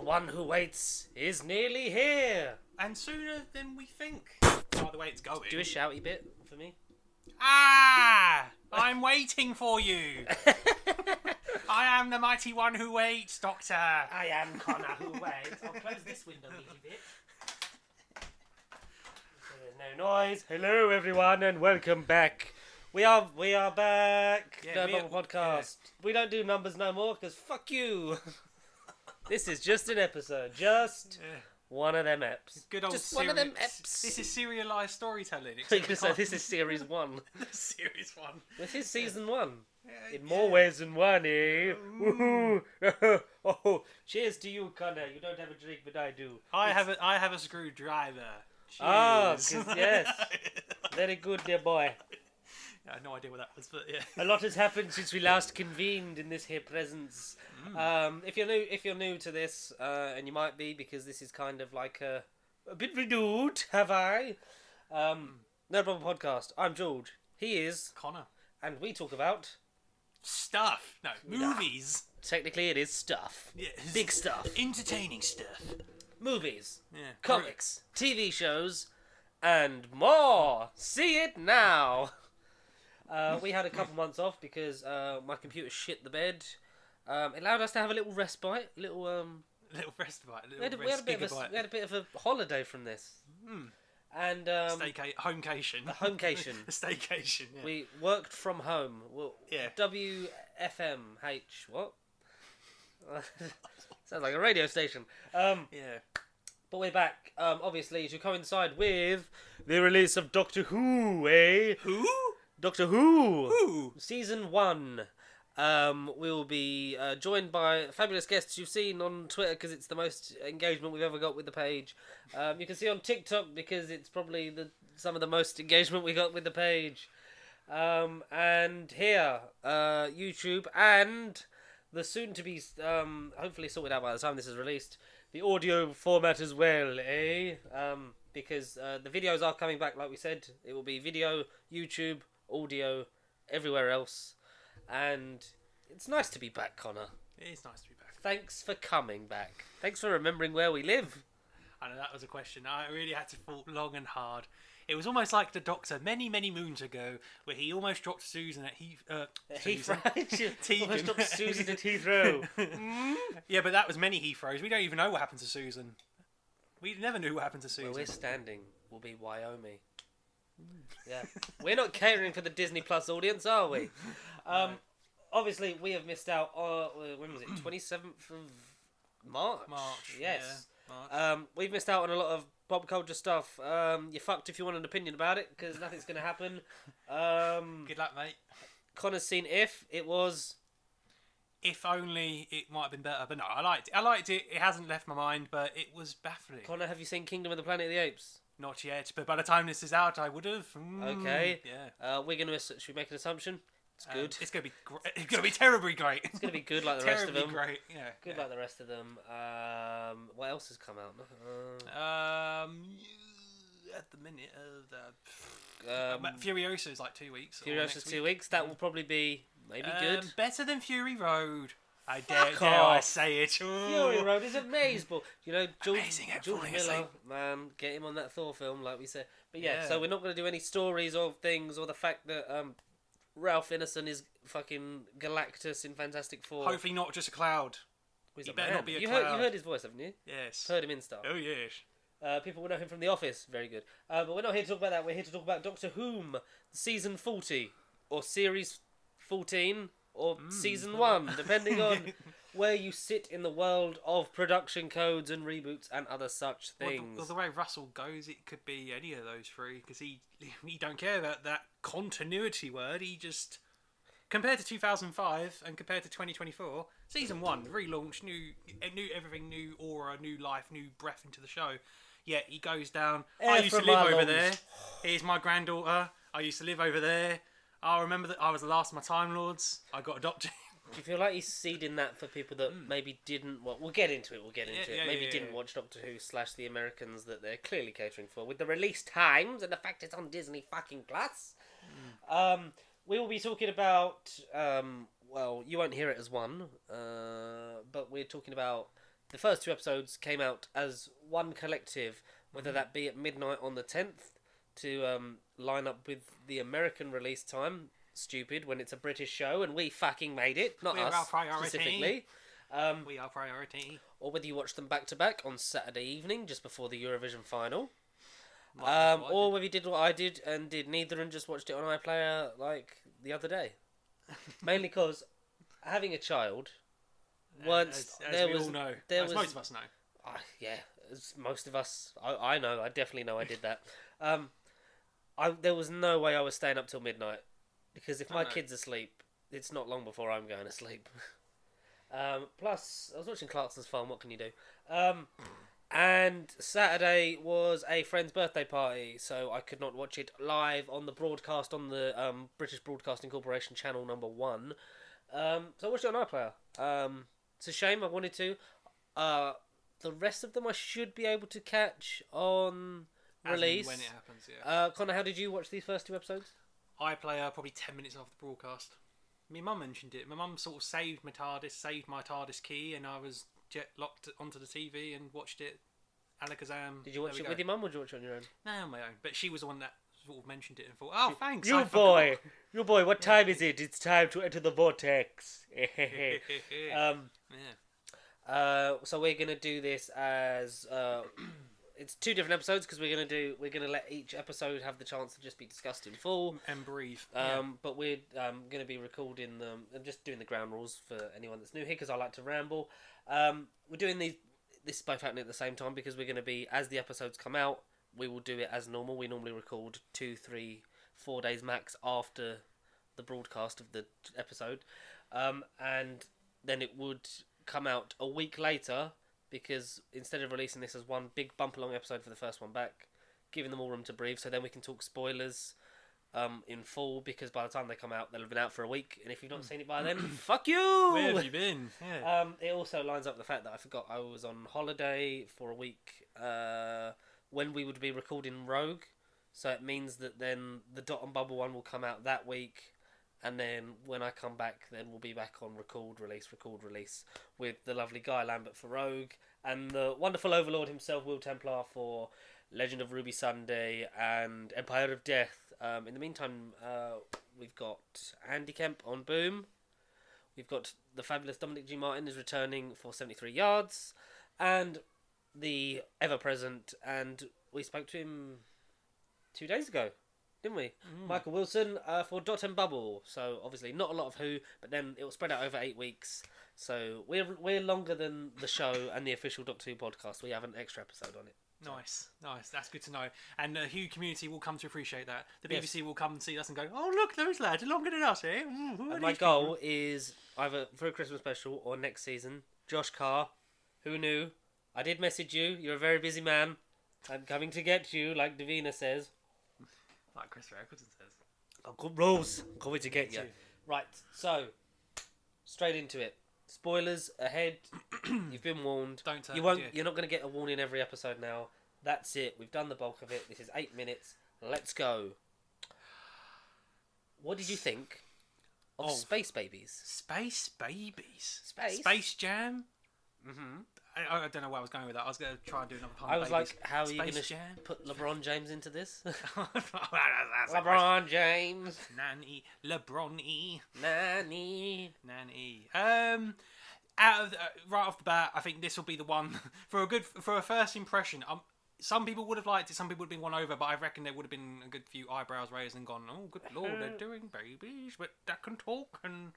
one who waits is nearly here. And sooner than we think. By the way it's going. Do a shouty bit for me. Ah! I'm waiting for you. I am the mighty one who waits, Doctor. I am Connor who waits. I'll close this window a little bit. So there's no noise. Hello everyone and welcome back. We are back. Yeah, No Bubble Podcast. We don't do numbers no more because fuck you. This is just an episode. Just one of them eps. Good old just one of them eps. This is serialised storytelling. So this is series 1. Series 1. This is season 1. Yeah, In more ways than one, eh? Woohoo! Oh, cheers to you, Connor. You don't have a drink, but I do. I have a screwdriver. Cheers. Ah, 'cause yes. Very good, dear boy. I had no idea what that was, but yeah. A lot has happened since we last convened in this here presence. If you're new to this, and you might be because this is kind of like a bit renewed, have I? No Problem Podcast. I'm George. He is, Connor. and we talk about. Stuff. No, movies. Technically, it is stuff. Yeah. Big stuff. Entertaining stuff. Movies, Yeah. comics, TV shows, and more. See it now. We had a couple months off because my computer shit the bed. It allowed us to have a little respite, Little respite. we had a bit of a holiday from this. And homecation. a homecation. A staycation. Yeah. We worked from home. Well, Yeah. WFMH. What? Sounds like a radio station. Yeah. But we're back, obviously, to coincide with the release of Doctor Who, eh? Who? Doctor Who! Who? Season 1. We'll be joined by fabulous guests you've seen on Twitter because it's the most engagement we've ever got with the page. You can see on TikTok because it's probably some of the most engagement we got with the page. And here, YouTube, and the soon-to-be, hopefully sorted out by the time this is released, the audio format as well, eh? Because the videos are coming back, like we said. It will be video, YouTube, audio, everywhere else. And it's nice to be back, Connor. It is nice to be back. Thanks for coming back. Thanks for remembering where we live. I know that was a question. I really had to thought long and hard. It was almost like the Doctor many, many moons ago, where he almost dropped Susan at Heathrow. Almost dropped Susan at Heathrow. Yeah, but that was many Heathrows. We don't even know what happened to Susan. We never knew what happened to Susan. Where we're standing will be Wyoming. Yeah, we're not catering for the Disney Plus audience, are we? Obviously, we have missed out. When was it? 27th of March. March. Yes. Yeah, March. We've missed out on a lot of pop culture stuff. You're fucked if you want an opinion about it because nothing's going to happen. Good luck, mate. Connor's seen If. It was. If only it might have been better, but no, I liked it. I liked it. It hasn't left my mind, but it was baffling. Connor, have you seen Kingdom of the Planet of the Apes? Not yet, but by the time this is out, I would have. Okay. Yeah. We're gonna. Should we make an assumption? It's good. It's gonna be. It's gonna be terribly great. It's gonna be good like the rest of them. Terribly great. Yeah. Good like the rest of them. What else has come out? At the minute, Furiosa is like 2 weeks. Furiosa's 2 weeks. That will probably be maybe good. Better than Fury Road. I Fuck dare I off. say it. Fury Road is amazing. You know, Amazing at George falling Miller, asleep. man, get him on that Thor film, like we said. But yeah, Yeah. so we're not going to do any stories or things or the fact that Ralph Ineson is fucking Galactus in Fantastic Four. Hopefully not just a cloud. He's he a better man. not be a you cloud. heard his voice, haven't you? Yes. Heard him in stuff. Oh yes. People will know him from The Office. Very good. But we're not here to talk about that. We're here to talk about Doctor Whom, season 40, or series 14, or season 1, depending on where you sit in the world of production codes and reboots and other such things. Well, the way Russell goes, it could be any of those three because he don't care about that continuity word. He just compared to 2005 and compared to 2024, season 1 relaunch, new everything, new aura, new life, new breath into the show. Yeah, he goes down. I used to live over there. Here's my granddaughter. I used to live over there. I remember that I was the last of my Time Lords. I got adopted. Do you feel like he's seeding that for people that maybe didn't... Well, we'll get into it. Maybe didn't watch Doctor Who / The Americans that they're clearly catering for with the release times and the fact it's on Disney fucking Plus. We will be talking about... well, you won't hear it as one, but we're talking about the first 2 episodes came out as one collective, whether that be at midnight on the 10th to line up with the American release time. Stupid when it's a British show and we fucking made it, not We're our us priority. specifically. We are priority. Or whether you watch them back to back on Saturday evening just before the Eurovision final. Or whether you did what I did and did neither and just watched it on iPlayer like the other day. Mainly because having a child, once as there we was all know, there as was most of us know. yeah, as most of us, I know, I definitely know I did that. There was no way I was staying up till midnight because if my kid's asleep, it's not long before I'm going to sleep. Plus, I was watching Clarkson's Farm. What can you do? And Saturday was a friend's birthday party, so I could not watch it live on the broadcast on the British Broadcasting Corporation channel number 1. So I watched it on iPlayer. It's a shame. I wanted to. The rest of them I should be able to catch on release. When it happens, yeah. Connor, how did you watch these first 2 episodes? iPlayer probably 10 minutes after the broadcast. My mum mentioned it. My mum sort of saved my TARDIS key, and I was jet locked onto the TV and watched it. Alakazam. Did you watch it with your mum or did you watch it on your own? No, on my own. But she was the one that sort of mentioned it and thought, "Oh, thanks." You boy, what time is it? It's time to enter the vortex. So we're gonna do this as it's 2 different episodes because we're gonna let each episode have the chance to just be discussed in full and breathe. But we're gonna be recording them and just doing the ground rules for anyone that's new here because I like to ramble. We're doing this is both happening at the same time because we're gonna be, as the episodes come out, we will do it as normal. We normally record 2, 3, 4 days max after the broadcast of the episode, and then it would come out a week later. Because instead of releasing this as one big bump along episode for the first one back, giving them all room to breathe, so then we can talk spoilers in full. Because by the time they come out, they'll have been out for a week, and if you've not seen it by then, fuck you. Where have you been? Yeah. It also lines up with the fact that I forgot I was on holiday for a week when we would be recording Rogue, so it means that then the Dot and Bubble one will come out that week. And then when I come back, then we'll be back on record release with the lovely Guy Lambert for Rogue and the wonderful Overlord himself, Will Templar, for Legend of Ruby Sunday and Empire of Death. In the meantime, we've got Andy Kemp on Boom. We've got the fabulous Dominic G. Martin is returning for 73 Yards. And the ever-present, and we spoke to him 2 days ago. Didn't we? Michael Wilson for Dot and Bubble. So obviously not a lot of Who, but then it will spread out over 8 weeks. So we're longer than the show and the official Doctor Who podcast. We have an extra episode on it. Nice. That's good to know. And the Who community will come to appreciate that. The BBC will come and see us and go, "Oh, look, those lads are longer than us, eh?" And my goal is either for a Christmas special or next season. Josh Carr, who knew? I did message you. You're a very busy man. I'm coming to get you, like Davina says. Like Chris Eccleston says. I've got Rose. I'm coming to get you. Right, so straight into it. Spoilers ahead. You've been warned. Don't turn. You're not going to get a warning every episode now. That's it. We've done the bulk of it. This is 8 minutes. Let's go. What did you think of Space Babies? Space Babies. Space Jam. Mm-hmm. I don't know where I was going with that. I was going to try and do another pun. I was like, how are you going to put LeBron James into this? LeBron James. Nanny. LeBron-y. Nanny. Out of right off the bat, I think this will be the one for a first impression. Some people would have liked it. Some people would have been won over, but I reckon there would have been a good few eyebrows raised and gone, "Oh, good lord, they're doing babies, but that can talk." And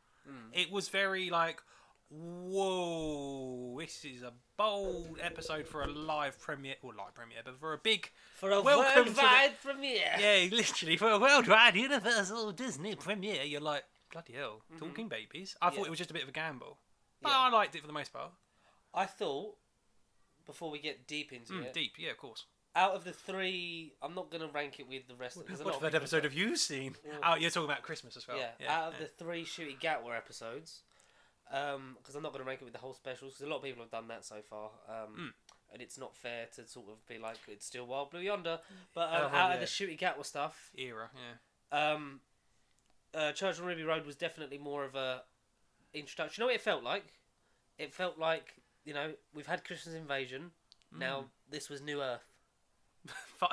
it was very like, whoa, this is a bold episode for a live premiere, but for a big... For a worldwide premiere. Yeah, literally, for a worldwide Universal Disney premiere. You're like, bloody hell, talking babies. I thought it was just a bit of a gamble. But I liked it for the most part. I thought, before we get deep into it... Deep, yeah, of course. Out of the 3, I'm not going to rank it with the rest of them. What third episode have you seen? Oh, you're talking about Christmas as well. Yeah. Out of the 3 Shooty Gatwa episodes... because I'm not going to rank it with the whole specials because a lot of people have done that so far, and it's not fair to sort of be like it's still Wild Blue Yonder. But out of the Shooty Gatwa stuff, Church on Ruby Road was definitely more of a introduction. You know what it felt like? It felt like we've had Christmas Invasion. Now this was New Earth.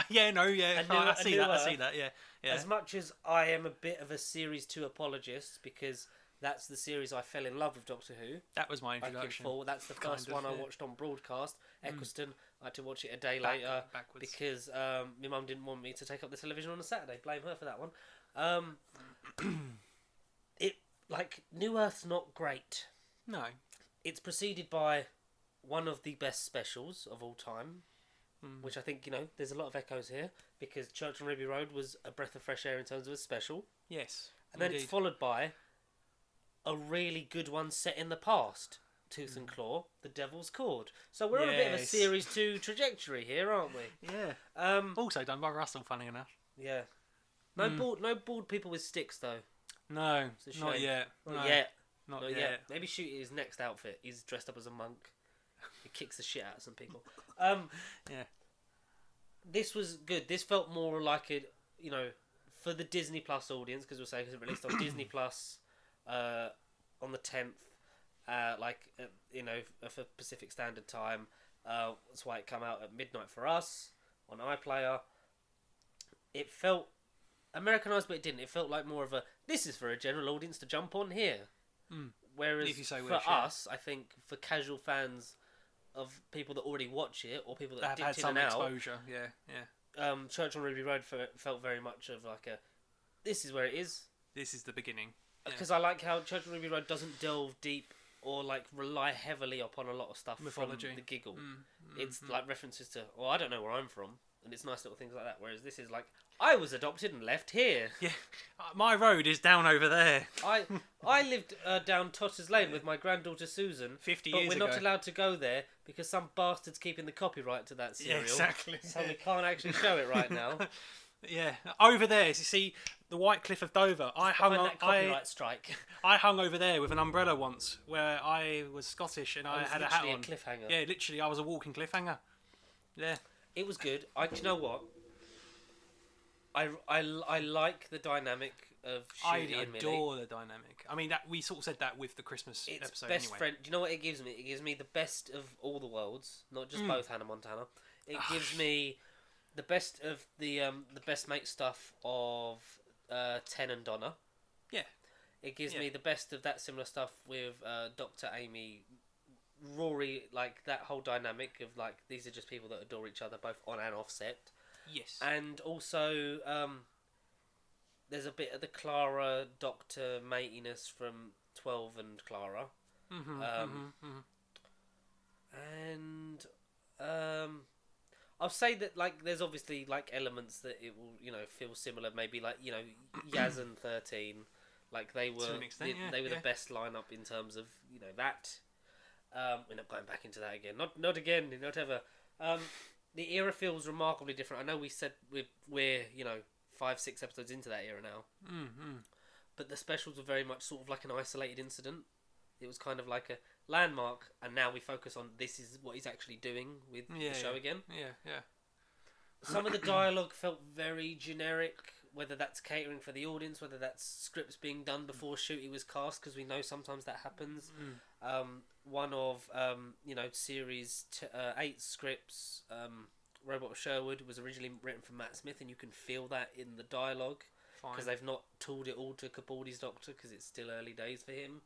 Yeah, no, yeah, I see that. I see that. Yeah, yeah. As much as I am a bit of a Series 2 apologist, because that's the series I fell in love with Doctor Who. That was my introduction. That's the first one I watched on broadcast. Eccleston. I had to watch it a day later because my mum didn't want me to take up the television on a Saturday. Blame her for that one. New Earth's not great. No. It's preceded by one of the best specials of all time, which I think, there's a lot of echoes here, because Church on Ruby Road was a breath of fresh air in terms of a special. Yes. And then it's followed by a really good one set in the past, Tooth and Claw, The Devil's Cord. So we're on a bit of a Series 2 trajectory here, aren't we? Yeah. Also done by Russell, funny enough. Yeah. No bald people with sticks, though. No, not yet. Not yet. Maybe shoot his next outfit. He's dressed up as a monk. He kicks the shit out of some people. Yeah. This was good. This felt more like for the Disney Plus audience, because we'll say it released on Disney Plus on the 10th, for Pacific Standard Time. That's why it came out at midnight for us on iPlayer. It felt Americanized, but it didn't. It felt like more of this is for a general audience to jump on here. Whereas for us, I think for casual fans of people that already watch it, or people that have had some exposure, yeah. Church on Ruby Road felt very much of this is where it is. This is the beginning. Because I like how Church on Ruby Road doesn't delve deep or rely heavily upon a lot of stuff mythology from the giggle. It's references to, I don't know where I'm from, and it's nice little things like that. Whereas this is I was adopted and left here. Yeah, my road is down over there. I lived down Totter's Lane with my granddaughter Susan 50 years ago. But we're not allowed to go there because some bastard's keeping the copyright to that serial. Yeah, exactly. So we can't actually show it right now. Yeah, over there. You see the White Cliff of Dover. I hung over there with an umbrella once, where I was Scottish and I had a hat on. Literally a cliffhanger. Yeah, literally, I was a walking cliffhanger. Yeah, it was good. Do you know what? I like the dynamic of Shooty and Millie. I adore the dynamic. I mean, we sort of said that with the Christmas episode best anyway. Friend. Do you know what it gives me? It gives me the best of all the worlds, not just both Hannah Montana. It gives me the best of the best mate stuff of Ten and Donna. Yeah. It gives me the best of that similar stuff with Dr. Amy, Rory, that whole dynamic of these are just people that adore each other both on and off set. Yes. And also there's a bit of the Clara Doctor matiness from 12 and Clara. And I'll say that there's obviously elements that it will feel similar, maybe Yaz and 13, they were to an extent, they were the best lineup in terms of that. We're not going back into that again, not again, not ever. The era feels remarkably different. I know we said we're 5-6 episodes into that era now, but the specials were very much sort of like an isolated incident. It was kind of like a landmark, and now we focus on this is what he's actually doing with the show again. Yeah. Some of the dialogue felt very generic, whether that's catering for the audience, whether that's scripts being done before Shooty was cast, because we know sometimes that happens. One of series 8 scripts, Robot of Sherwood, was originally written for Matt Smith, and you can feel that in the dialogue, because they've not tooled it all to Capaldi's Doctor, because it's still early days for him.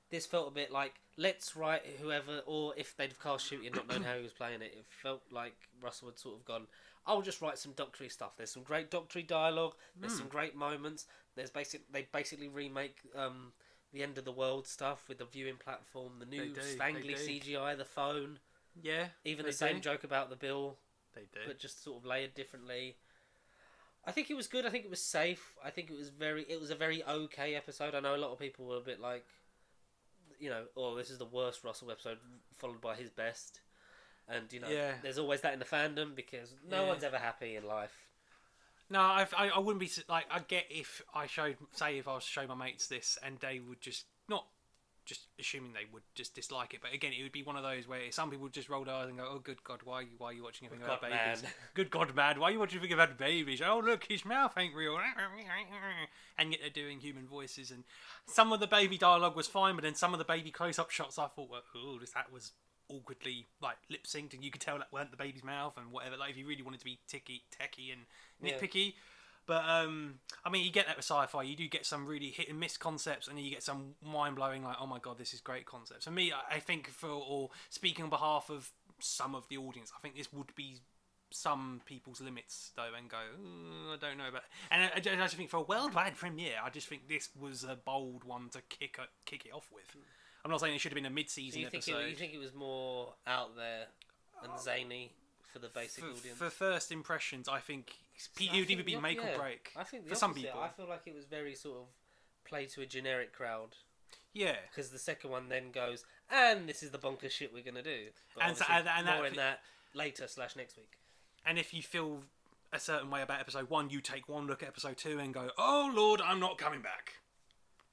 This felt a bit let's write whoever, or if they'd have cast Shooty and not known how he was playing it, it felt like Russell had sort of gone, I'll just write some Doctor-y stuff. There's some great Doctor-y dialogue, there's some great moments, they basically remake the End of the World stuff with the viewing platform, the new spangly CGI, the phone. Yeah. Even the same joke about the bill. They do. But just sort of layered differently. I think it was good. I think it was safe. I think it was a very okay episode. I know a lot of people were a bit this is the worst Russell episode, followed by his best. And, there's always that in the fandom, because no one's ever happy in life. No, I wouldn't be I get if I was to show my mates this and they would just not just assuming they would just dislike it. But again, it would be one of those where some people just roll their eyes and go, "Oh, good God, why are you watching anything about babies? Man. Good God, man, why are you watching anything about babies? Oh, look, his mouth ain't real." And yet they're doing human voices, and some of the baby dialogue was fine, but then some of the baby close-up shots I thought, "Oh, that was awkwardly like lip synced," and you could tell that weren't the baby's mouth and whatever. Like if you really wanted to be techie and nitpicky. But I mean, you get that with sci-fi. You do get some really hit and miss concepts, and then you get some mind-blowing, like, oh my God, this is great concepts. For me, I think or speaking on behalf of some of the audience, I think this would be some people's limits, though, and go, I don't know. But and I just think for a worldwide premiere, I just think this was a bold one to kick it off with. I'm not saying it should have been a mid-season episode. You think it was more out there and zany for the basic audience? For first impressions, I think it would either be make or break. I think for some people. I feel like it was very sort of play to a generic crowd. Yeah. Because the second one then goes, and this is the bonkers shit we're gonna do. But and more in that later / next week. And if you feel a certain way about episode 1, you take one look at episode 2 and go, "Oh Lord, I'm not coming back."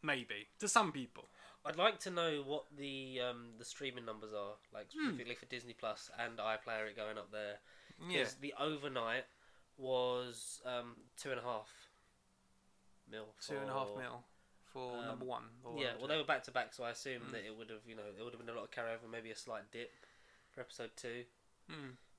Maybe to some people. I'd like to know what the streaming numbers are, like specifically for Disney Plus and iPlayer, it going up there. Because the overnight was 2.5 mil. 2.5 mil for number 1. Well, they were back to back, so I assume that it would have, it would have been a lot of carryover, maybe a slight dip for episode 2.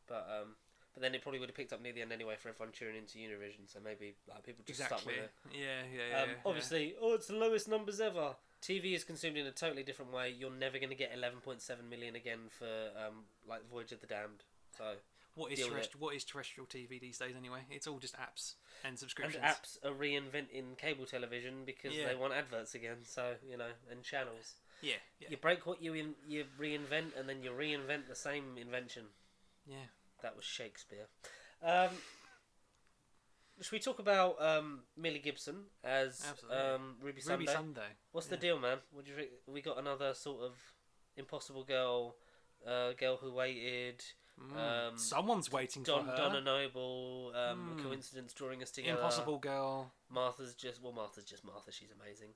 But then it probably would have picked up near the end anyway for everyone tuning into Univision, so maybe people just stuck with it. Yeah. Obviously, it's the lowest numbers ever. TV is consumed in a totally different way. You're never going to get 11.7 million again for like Voyage of the Damned. So what is terrestrial TV these days anyway? It's all just apps and subscriptions. And apps are reinventing cable television because they want adverts again. So and channels. Yeah. You break what you reinvent, and then you reinvent the same invention. Yeah. That was Shakespeare. Should we talk about Millie Gibson as Ruby Sunday? What's the deal, man? What do you think? We got another sort of impossible girl, girl who waited. Someone's waiting for her. Donna Noble. Coincidence drawing us together. Impossible girl. Martha's just Martha. She's amazing.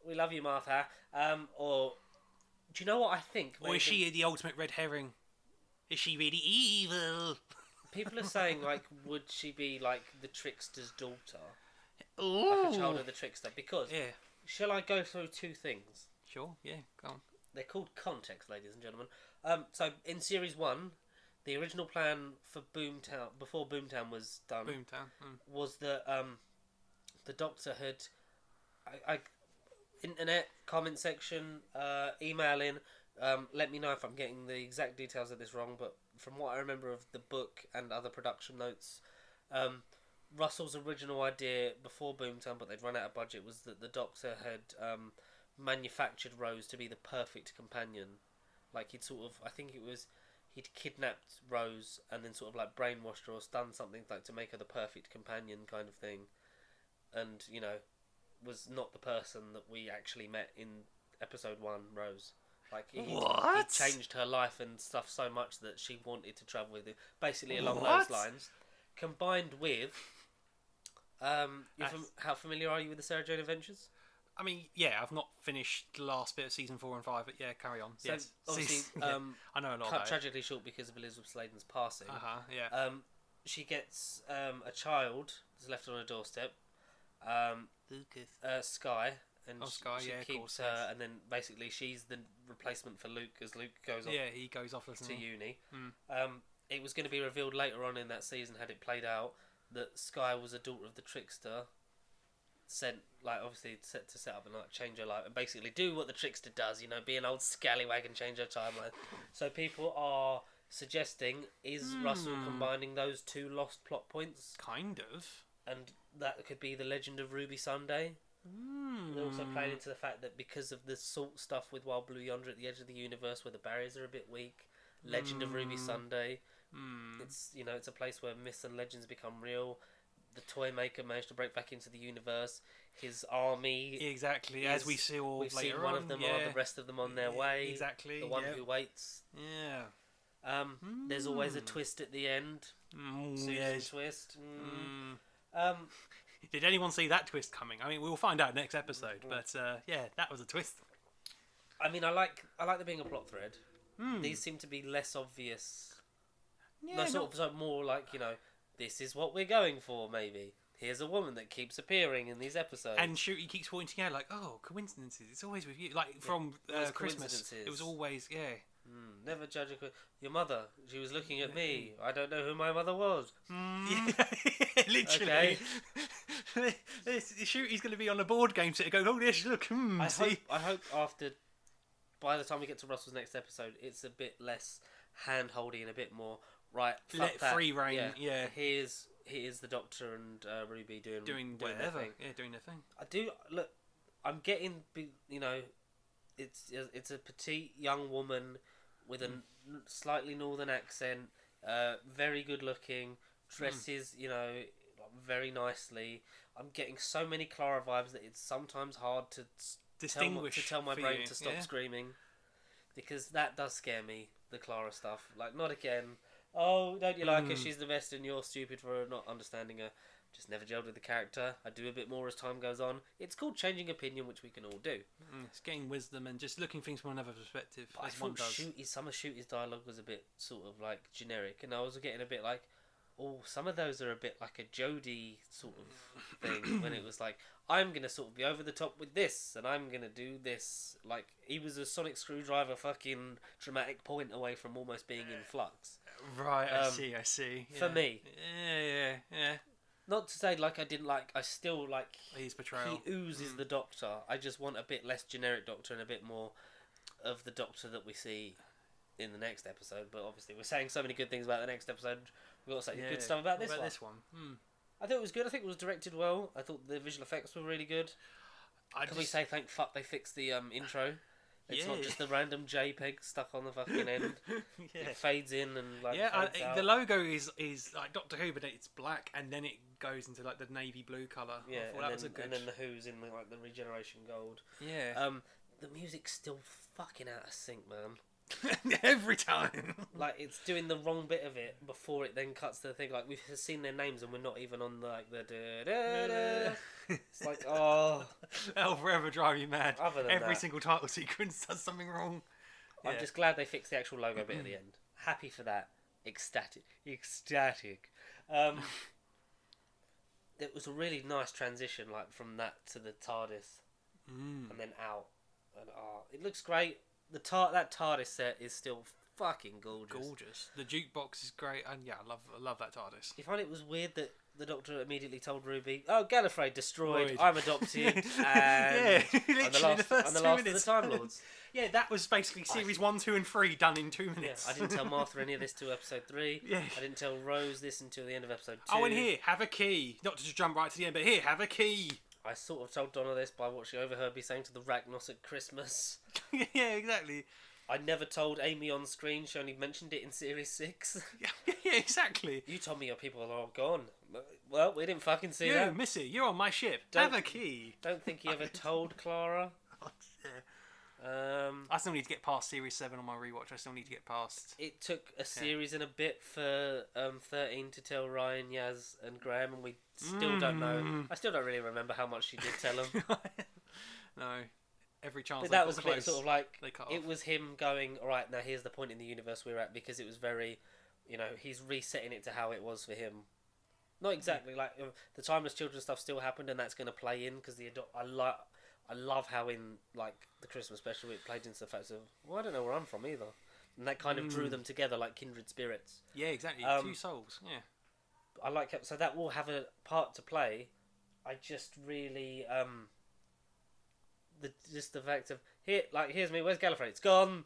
We love you, Martha. Or do you know what I think? Or is she the ultimate red herring? Is she really evil? People are saying, like, would she be like the trickster's daughter? Ooh. Like a child of the trickster? Because, shall I go through two things? Sure, yeah, go on. They're called context, ladies and gentlemen. So, in Series 1, the original plan for Boomtown, before Boomtown was done, was that the Doctor had... internet, comment section, email in... let me know if I'm getting the exact details of this wrong, but from what I remember of the book and other production notes, Russell's original idea before Boomtown, but they'd run out of budget, was that the Doctor had manufactured Rose to be the perfect companion. Like he'd he'd kidnapped Rose and then sort of like brainwashed her or done something like to make her the perfect companion kind of thing, and was not the person that we actually met in episode 1, Rose. Like he changed her life and stuff so much that she wanted to travel with him. Basically along those lines. Combined with... how familiar are you with the Sarah Jane Adventures? I mean, yeah, I've not finished the last bit of season 4 and 5, but yeah, carry on. So yes. obviously, I know a lot about tragically short because of Elizabeth Sladen's passing. Yeah. She gets a child that's left on her doorstep. Lucas. Sky. And Sky, she keeps her, and then basically she's the replacement for Luke as Luke goes off. Yeah, he goes off to uni. It was going to be revealed later on in that season, had it played out, that Sky was a daughter of the trickster, sent obviously set up and change her life and basically do what the trickster does. Be an old scallywag and change her timeline. So people are suggesting is Russell combining those two lost plot points? Kind of. And that could be the Legend of Ruby Sunday. They're also playing into the fact that because of the salt stuff with Wild Blue Yonder at the edge of the universe where the barriers are a bit weak, Legend of Ruby Sunday, it's it's a place where myths and legends become real. The toy maker managed to break back into the universe. His army, exactly, as we see all we've later seen one on, of them, the rest of them on their way. Exactly, the one who waits. Yeah. There's always a twist at the end. Susan twist. Did anyone see that twist coming? I mean, we'll find out next episode, but yeah, that was a twist. I mean, I like there being a plot thread. These seem to be less obvious. Yeah, No, sort of more like, this is what we're going for. Maybe here's a woman that keeps appearing in these episodes. And Shooty keeps pointing out, like, oh, coincidences. It's always with you. Like, from Christmas, it was always, Never judge your mother. She was looking at me. I don't know who my mother was. Literally. Shooty's going to be on a board game set going, oh, yes, look. I hope by the time we get to Russell's next episode, it's a bit less hand-holdy and a bit more, right, let free reign, yeah. Here's the Doctor and Ruby doing whatever. Their thing. Yeah, doing their thing. I do, look, I'm getting, it's a petite young woman with a slightly northern accent, very good looking, dresses, very nicely. I'm getting so many Clara vibes that it's sometimes hard to tell my brain to stop screaming, because that does scare me, the Clara stuff. Like, not again. Oh, don't you like her? She's the best and you're stupid for not understanding her. Just never gelled with the character. I do a bit more as time goes on. It's called changing opinion, which we can all do. It's getting wisdom and just looking things from another perspective. But I thought some of Shooty's dialogue was a bit sort of like generic, and I was getting a bit like, oh, some of those are a bit like a Jodie sort of thing, when it was like, I'm going to sort of be over the top with this, and I'm going to do this. Like, he was a sonic screwdriver fucking dramatic point away from almost being in flux. Right, I see. Yeah. For me. Yeah. Not to say, like, I didn't like, I still like... His portrayal. He oozes the Doctor. I just want a bit less generic Doctor and a bit more of the Doctor that we see in the next episode. But obviously, we're saying so many good things about the next episode. We've got to say good stuff about this one. I thought it was good. I think it was directed well. I thought the visual effects were really good. Can we say thank fuck they fixed the intro? It's not just the random JPEG stuck on the fucking end. It fades in and like fades out. The logo is like Doctor Who, but it's black, and then it goes into like the navy blue colour. Yeah, and then the Who's in like the regeneration gold. Yeah. The music's still fucking out of sync, man. Every time. Like, it's doing the wrong bit of it before it then cuts to the thing. Like, we've seen their names and we're not even on the da-da-da. It's like, oh. That'll forever drive you mad. Other than Every that, single title sequence does something wrong. I'm just glad they fixed the actual logo bit at the end. Happy for that. Ecstatic. It was a really nice transition, like, from that to the TARDIS. And then out. And it looks great. That TARDIS set is still fucking gorgeous. The jukebox is great, and I love that TARDIS. You find it was weird that the Doctor immediately told Ruby, "Oh, Gallifrey destroyed. I'm adopted." And literally the first 2 minutes of the Time Lords. Yeah, that was basically series 1, 2, and 3 done in 2 minutes. Yeah, I didn't tell Martha any of this till episode 3. Yeah. I didn't tell Rose this until the end of episode 2. Oh, and here, have a key. Not to just jump right to the end, but here, have a key. I sort of told Donna this by what she overheard me saying to the Ragnos at Christmas. Yeah, exactly. I never told Amy on screen. She only mentioned it in Series 6. Yeah, exactly. You told me your people are all gone. Well, we didn't fucking see that. Missy, you're on my ship. Have a key. Don't think he ever told Clara. I still need to get past Series 7 on my rewatch. I still need to get past... It took a series and a bit for 13 to tell Ryan, Yaz and Graham, and we still don't know. I still don't really remember how much she did tell them. No. Every chance. But that was a bit sort of like, it was him going, alright, now here's the point in the universe we're at, because it was very, he's resetting it to how it was for him. Not exactly, like, the Timeless Children stuff still happened, and that's going to play in, because I love how in, like, the Christmas special it played into the fact of, well, I don't know where I'm from either. And that kind of drew them together like kindred spirits. Yeah, exactly. Two souls, yeah. I like it. So that will have a part to play. I just really... the fact of, here's me, where's Gallifrey? It's gone.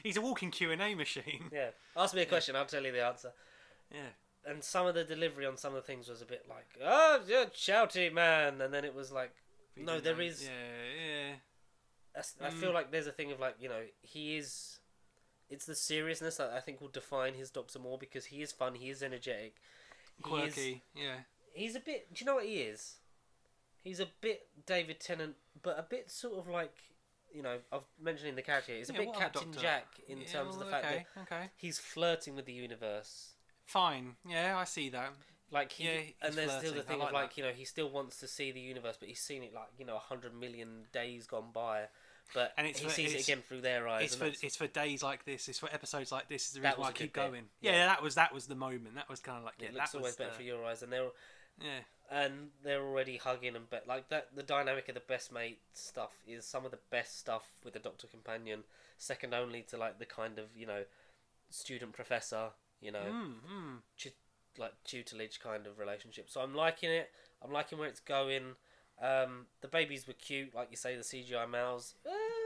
He's a walking Q&A machine. Yeah. Ask me a question, I'll tell you the answer. Yeah. And some of the delivery on some of the things was a bit like, oh, you're shouty, man. And then it was like, no, there is... Yeah. I feel like there's a thing of like, he is... It's the seriousness that I think will define his Doctor more, because he is fun, he is energetic. Quirky, yeah. He's a bit... Do you know what he is? He's a bit David Tennant, but a bit sort of like, of mentioning the character here. He's a bit Captain Jack in terms of the fact that he's flirting with the universe. Fine, yeah, I see that. Like, and there's flirting. still the thing of like, he still wants to see the universe, but he's seen it like, 100 million days gone by but And he sees it again through their eyes. It's for days like this. It's for episodes like this. Is the That reason was why I a keep good bit. going. Yeah. Yeah, that was the moment. That was kind of like it that looks was always better through your eyes, and yeah. they're already hugging and like that. The dynamic of the best mate stuff is some of the best stuff with the Doctor companion, second only to like the kind of student professor, like tutelage kind of relationship. So I'm liking it. I'm liking where it's going. The babies were cute, like you say. The CGI mouths.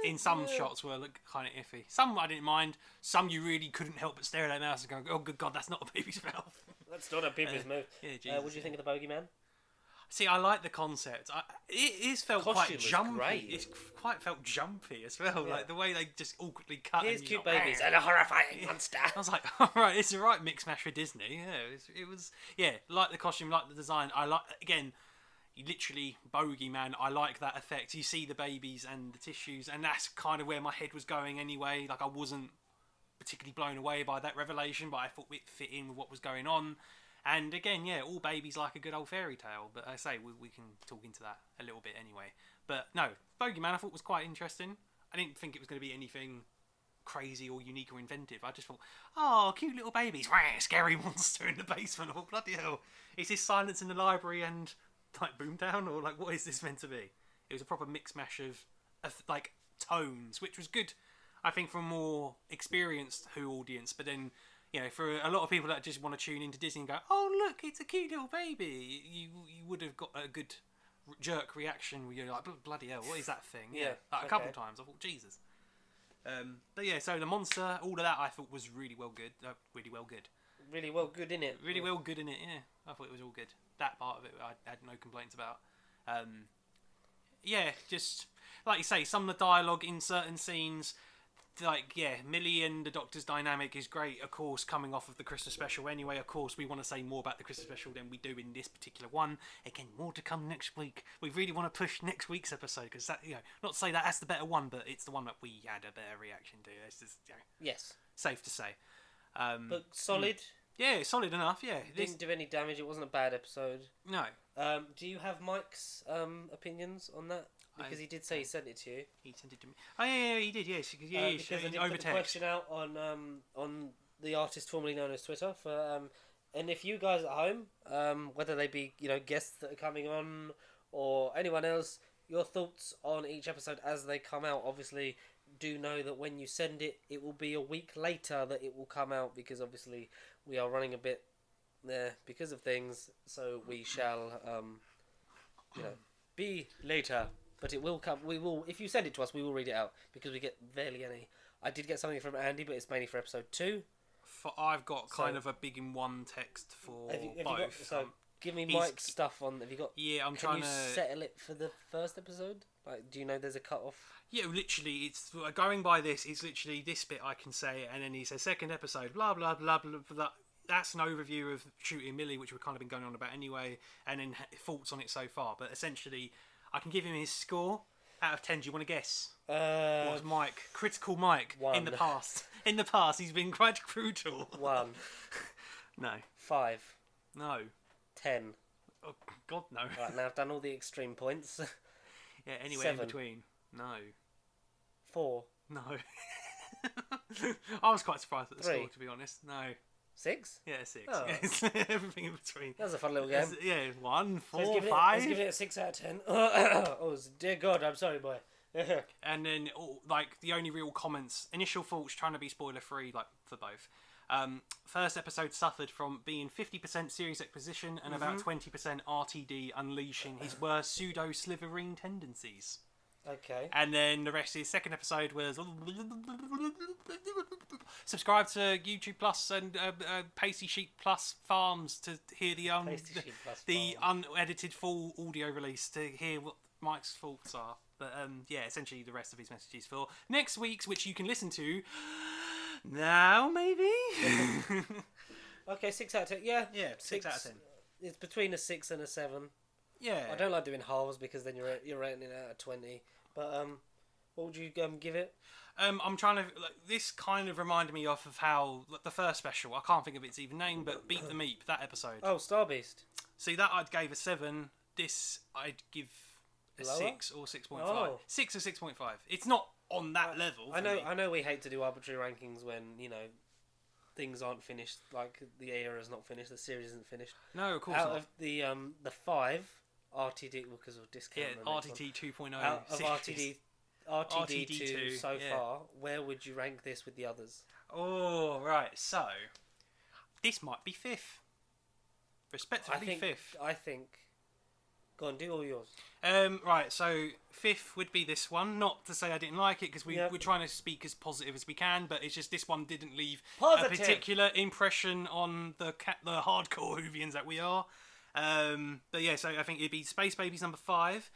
In some shots were look kind of iffy. Some I didn't mind. Some you really couldn't help but stare at that mouse and go, "Oh, good God, that's not a baby's mouth." That's not a baby's mouth. Yeah, Jesus, what do you think of the bogeyman? See, I like the concept. It is felt Costume quite was jumpy. great. It's quite felt jumpy as well. Yeah. Like the way they just awkwardly cut. Here's and cute like, babies and a horrifying monster. I was like, all right, it's the right mix mash for Disney. Yeah, it was. Yeah, like the costume, like the design. I like again. Literally, bogeyman. I like that effect. You see the babies and the tissues, and that's kind of where my head was going anyway. Like I wasn't particularly blown away by that revelation, but I thought it fit in with what was going on. And again, yeah, all babies like a good old fairy tale. But I say we can talk into that a little bit anyway. But no, bogeyman I thought was quite interesting. I didn't think it was going to be anything crazy or unique or inventive. I just thought, oh, cute little babies, scary monster in the basement. Oh, bloody hell! Is this Silence in the Library and like Boomtown, or like what is this meant to be? It was a proper mix mash of like tones, which was good, I think, for a more experienced Who audience. But then, for a lot of people that just want to tune into Disney and go, "Oh, look, it's a cute little baby," you would have got a good jerk reaction where you're like, "Bloody hell, what is that thing?" Yeah, like a couple of times I thought, Jesus. But yeah, so the monster, all of that, I thought was really well good. Really well good. Really well good in it. Really well good in it. Yeah, I thought it was all good. That part of it, I had no complaints about. Yeah, just like you say, some of the dialogue in certain scenes, like Millie and the Doctor's dynamic is great. Of course, coming off of the Christmas special anyway. Of course, we want to say more about the Christmas special than we do in this particular one. Again, more to come next week. We really want to push next week's episode because that, not to say that that's the better one, but it's the one that we had a better reaction to. It's just Yes. safe to say. But solid. Yeah, solid enough. Yeah, Didn't do any damage. It wasn't a bad episode. No. Do you have Mike's opinions on that? Because he did say he sent it to you. He sent it to me. Oh yeah, he did. Yes, Because I did over put the text. question out on the artist formerly known as Twitter for and if you guys at home, whether they be guests that are coming on or anyone else, your thoughts on each episode as they come out. Obviously, do know that when you send it, it will be a week later that it will come out because obviously we are running a bit there because of things. So we shall, be later. But it will come. We will. If you send it to us, we will read it out because we get barely any. I did get something from Andy, but it's mainly for episode 2. I've got kind of a big in one text for Have you both. got, give me Mike's stuff on. Have you got? Yeah, I'm Can trying you to settle it for the first episode? Like, do you know there's a cut off? Yeah, literally, it's going by this. It's literally this bit I can say, and then he says second episode, blah blah blah blah blah. That's an overview of Shooting Millie, which we've kind of been going on about anyway, and then thoughts on it so far. But essentially, I can give him his score out of 10. Do you want to guess? What was Mike? Critical Mike 1. in the past. In the past, he's been quite brutal. 1. No. 5. No. 10. Oh God, no. Right, now I've done all the extreme points. Yeah, anywhere 7. in between. No. 4. No. I was quite surprised at the 3. score, to be honest. No. 6? Yeah, 6. Oh. Yes. Everything in between. That was a fun little game. Yeah, 1, 4, Let's 5. give it a 6 out of 10. Oh, dear God, I'm sorry, boy. And then, like, the only real comments, initial thoughts, trying to be spoiler free, like, for both. First episode suffered from being 50% series exposition and about 20% RTD unleashing his worst pseudo Slytherin tendencies. Okay. And then the rest of his second episode was subscribe to YouTube Plus and Pacey Sheep Plus Farms to hear the unedited full audio release to hear what Mike's thoughts are. But yeah, essentially the rest of his messages for next week's, which you can listen to now, maybe. Okay, 6 out of 10. Yeah. Yeah, 6 out of 10. It's between a 6 and a 7. Yeah. I don't like doing halves because then you're rating it out of 20. But what would you give it? I'm trying to. Like, this kind of reminded me of how the first special. I can't think of its even name, but Beat the Meat, that episode. Oh, Star Beast. See, that I'd gave a 7. This I'd give a Lower? 6 or 6.5. Oh. 6 or 6.5. It's not on that level. I for know. me. I know. We hate to do arbitrary rankings when things aren't finished. Like the era is not finished. The series isn't finished. No, of course Out not. of the 5 RTD, because of discount. Yeah, on the next RTT 2.0. one. Out of series. RTD2 so yeah. far, where would you rank this with the others? Oh, right. So, this might be 5th. Respectively 5th. I think. Go on, do all yours. Right, so 5th would be this one. Not to say I didn't like it, because we're trying to speak as positive as we can, but it's just this one didn't leave Positive. a particular impression on the hardcore Whovians that we are. But yeah, so I think it'd be Space Babies number 5.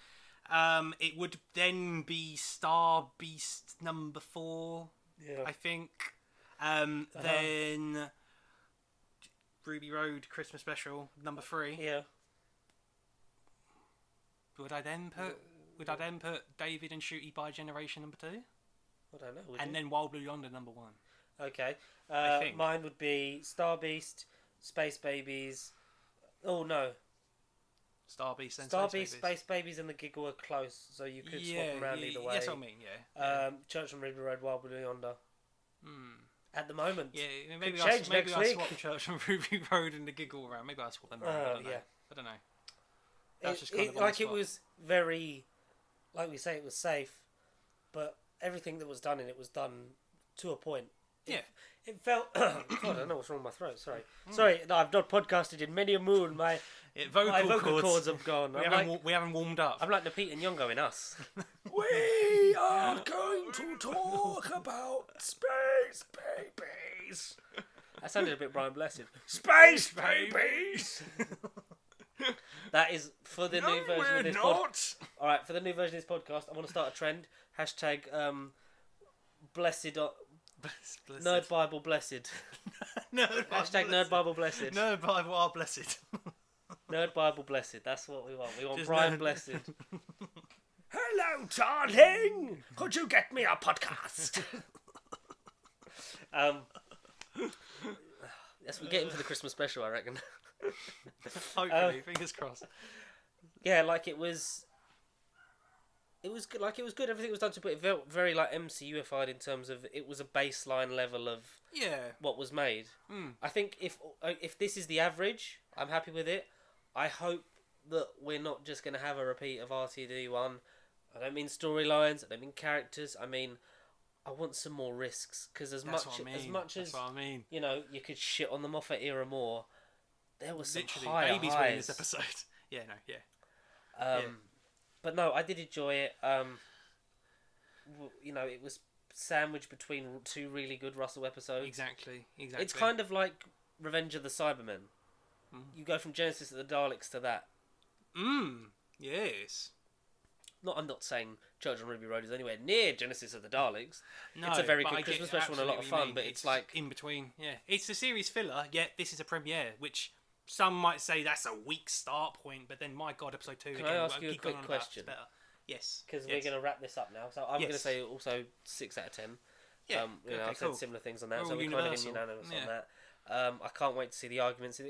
It would then be Star Beast number 4, Yeah. I think. Then Ruby Road Christmas Special number 3. Yeah. Would I then put David and Shooty by Generation number 2? I don't know. And then Wild Blue Yonder number 1. Okay. I think. Mine would be Star Beast, Space Babies. Oh no. Star Beast and Star Space Beast, Babies. Space Babies, and the Giggle are close, so you could swap them around either way. Yes, I mean, yeah. Church on Ruby Road, Wild Blue Yonder. Hmm. At the moment. Yeah, Could maybe change next I week. swap Church on Ruby Road and the Giggle around. Maybe I swap them around. I don't know. Yeah. I don't know. That's just kind It, of on like the it spot. was very, like we say, it was safe, but everything that was done in it was done to a point. Yeah. It felt. God, I don't know what's wrong with my throat. Sorry. No, I've not podcasted in many a moon. My vocal cords have gone. We haven't warmed up. I'm like Napete and Yongo in Us. We are going to talk about Space Babies. That sounded a bit Brian Blessed. Space Babies! That is for the new version we're of this not! All right, for the new version of this podcast, I want to start a trend. Hashtag blessed. Nerd Bible blessed. Hashtag Nerd Bible blessed. Nerd Bible are blessed. Nerd Bible blessed. That's what we want. We want Just Brian nerd. Blessed. Hello, darling! Could you get me a podcast? Yes, we'll get him for the Christmas special, I reckon. Hopefully, fingers crossed. Yeah, like it was. It was good. Like it was good. Everything was done to, but it felt very like MCUified in terms of it was a baseline level of Yeah. what was made. Mm. I think if this is the average, I'm happy with it. I hope that we're not just going to have a repeat of RTD1. I don't mean storylines. I don't mean characters. I mean, I want some more risks because as much as That's what I mean. you know, you could shit on the Moffat era more. There was some Literally, higher babies highs. winning this episode. Yeah, no, yeah. But no, I did enjoy it. You know, it was sandwiched between 2 really good Russell episodes. Exactly. It's kind of like Revenge of the Cybermen. You go from Genesis of the Daleks to that. Yes. I'm not saying Church on Ruby Road is anywhere near Genesis of the Daleks. No, It's a very but good I get Christmas special and a lot of absolutely what you fun, mean. but it's like... in between. Yeah, it's a series filler. Yet this is a premiere, which some might say that's a weak start point. But then, my God, episode 2. Can I ask you a quick question? Yes. Because we're going to wrap this up now. So I'm going to say also 6 out of 10. Yeah. You know, okay, I've said cool. similar things on that, We're so all we're kind of universal. unanimous Yeah. on that. I can't wait to see the arguments.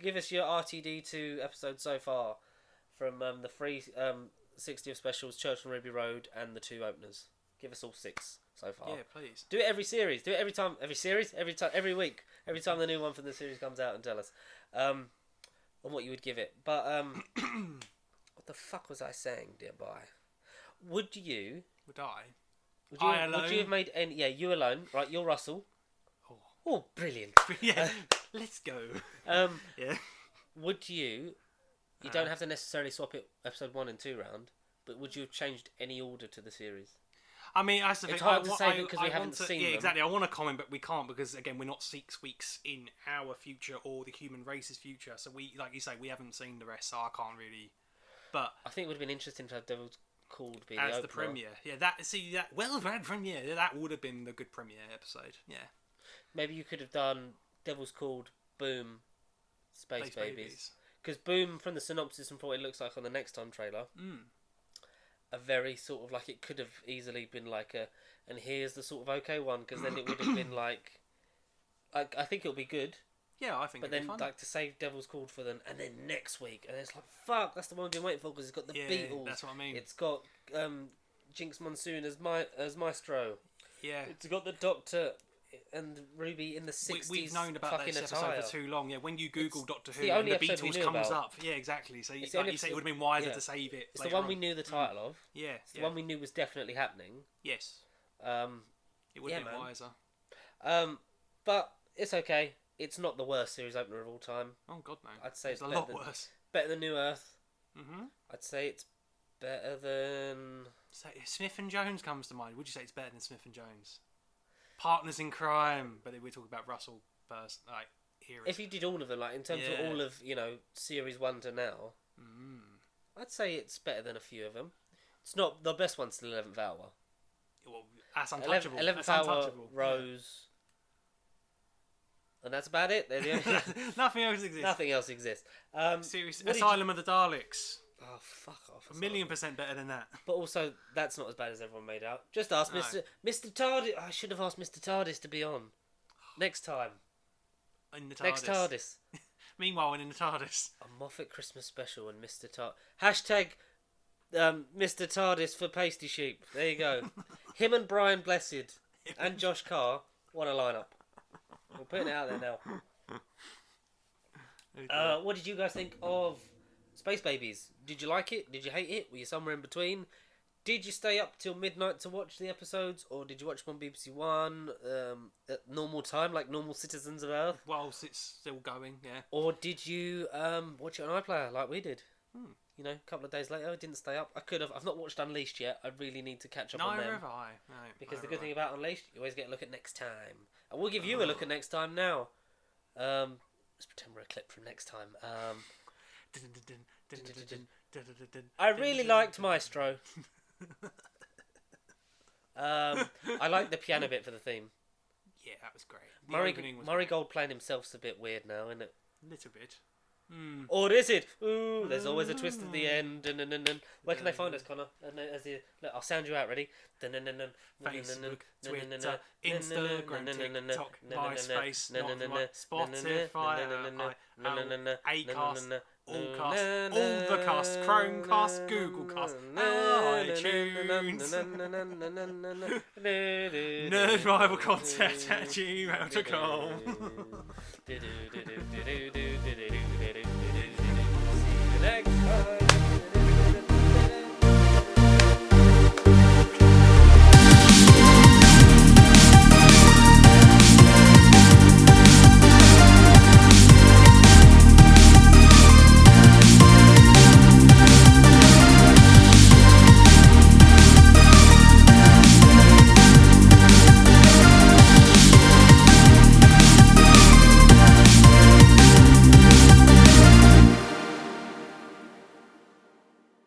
Give us your RTD2 episodes so far from the free 60th specials, Church on Ruby Road, and the 2 openers. Give us all 6 so far. Yeah, please. Do it every series. Do it every time. Every series. Every time. Every week. Every time the new one from the series comes out, and tell us on what you would give it. But what the fuck was I saying, dear boy? Would you? Would I? Would you, I would you alone? have made any? Yeah, you alone. Right, you're Russell. Oh. Oh, brilliant. Yeah. Let's go. Yeah. Would you? You don't have to necessarily swap it episode 1 and 2 round, but would you have changed any order to the series? I mean, that's the thing. It's hard to say because we haven't seen Yeah, them. exactly. I want to comment, but we can't because again, we're not 6 weeks in our future or the human race's future. So we, like you say, we haven't seen the rest, so I can't really. But I think it would have been interesting to have Devil's Called be as the the opener. premiere, yeah, that well-read premiere, that would have been the good premiere episode. Yeah. Maybe you could have done Devil's Called, Boom, Space Babies. Because Boom, from the synopsis and from what it looks like on the Next Time trailer, a very sort of like it could have easily been like a, and here's the sort of okay one, because then it would have been like I think it'll be good. Yeah, I think. But it'd then, be fun. like, to save Devil's Called for them, and then next week, and it's like, fuck, that's the one we've been waiting for, because it's got the Yeah, Beatles. that's what I mean. It's got Jinx Monsoon as Maestro. Yeah. It's got the Doctor and Ruby in the 60s. We've known about fucking this episode attire. for too long. Yeah, when you Google Doctor Who, the and only the episode we Beatles knew comes about. up. Yeah, exactly. So, It's the like only you say, it episode- would have been wiser yeah. to save it. It's the later one on. we knew the title of. Yeah. It's the one we knew was definitely happening. Yes. Um, It would Yeah, have been man. wiser. but it's okay. It's not the worst series opener of all time. Oh God, no. I'd say it's it's a better lot than- worse. Better than New Earth. Mm-hmm. I'd say it's better than. So if Smith and Jones comes to mind, would you say it's better than Smith and Jones? Partners in Crime, but we're talking about Russell first, like here. If you did all of them, like in terms Yeah. of all of series 1 to now, I'd say it's better than a few of them. It's not the best one's still 11th Hour. Well, that's untouchable. 11th That's Hour, untouchable. Rose, and that's about it. They're the only, Nothing else exists. nothing else exists. Serious what did Asylum of the Daleks. Oh fuck off! A million% better than that. But also, that's not as bad as everyone made out. Just ask No. Mr. TARDIS. I should have asked Mr. TARDIS to be on next time. In the TARDIS. Next TARDIS. Meanwhile, in the TARDIS. A Moffat Christmas special and Mr. TARDIS. Hashtag Mr. TARDIS for Pasty Sheep. There you go. Him and Brian Blessed and Josh Carr. What a lineup. We're putting it out there now. What did you guys think of Space Babies? Did you like it? Did you hate it? Were you somewhere in between? Did you stay up till midnight to watch the episodes, or did you watch them on BBC One at normal time, like normal citizens of Earth? Whilst it's still going, yeah. Or did you watch it on iPlayer like we did? You know, a couple of days later, I didn't stay up. I could have. I've not watched Unleashed yet. I really need to catch up on Neither them. have I. No, Because the neither good have thing about Unleashed, you always get a look at next time. And we'll give you a look at next time now. Let's pretend we're a clip from next time. I really liked Maestro. I like the piano bit for the theme. Yeah, that was great. The opening was Murray Gold playing himself's a bit weird now, isn't it? a little bit. Or is it? Ooh, there's always a twist at the end. Where can they find us, Connor? Look, I'll sound you out. Ready? Facebook, Twitter, Instagram, TikTok, MySpace, Spotify, Acast, Allcast, Overcast, Chromecast, Googlecast, iTunes, nerdrivalcontact@gmail.com. See you next time.